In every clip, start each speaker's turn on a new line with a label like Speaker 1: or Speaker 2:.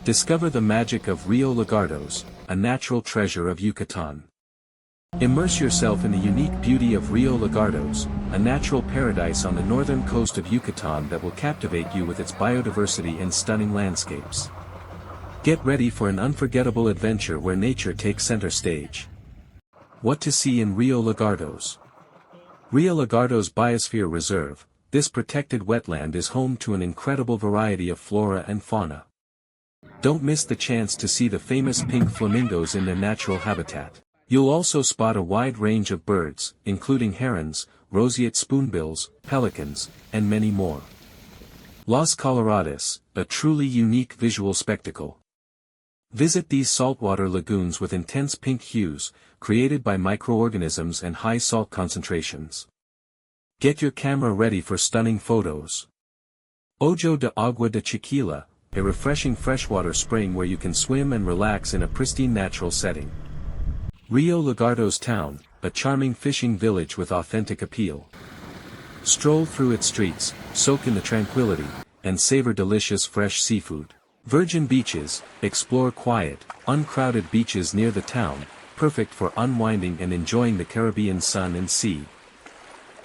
Speaker 1: Discover the magic of Rio Lagartos, a natural treasure of Yucatan. Immerse yourself in the unique beauty of Rio Lagartos, a natural paradise on the northern coast of Yucatan that will captivate you with its biodiversity and stunning landscapes. Get ready for an unforgettable adventure where nature takes center stage. What to see in Rio Lagartos? Rio Lagartos Biosphere Reserve, this protected wetland is home to an incredible variety of flora and fauna. Don't miss the chance to see the famous pink flamingos in their natural habitat. You'll also spot a wide range of birds, including herons, roseate spoonbills, pelicans, and many more. Las Coloradas, a truly unique visual spectacle. Visit these saltwater lagoons with intense pink hues, created by microorganisms and high salt concentrations. Get your camera ready for stunning photos. Ojo de Agua de Chiquila, a refreshing freshwater spring where you can swim and relax in a pristine natural setting. Rio Lagartos Town, a charming fishing village with authentic appeal. Stroll through its streets, soak in the tranquility, and savor delicious fresh seafood. Virgin Beaches, explore quiet, uncrowded beaches near the town, perfect for unwinding and enjoying the Caribbean sun and sea.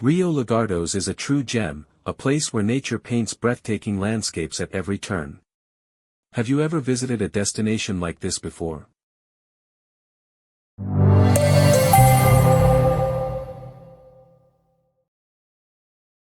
Speaker 1: Rio Lagartos is a true gem, a place where nature paints breathtaking landscapes at every turn. Have you ever visited a destination like this before?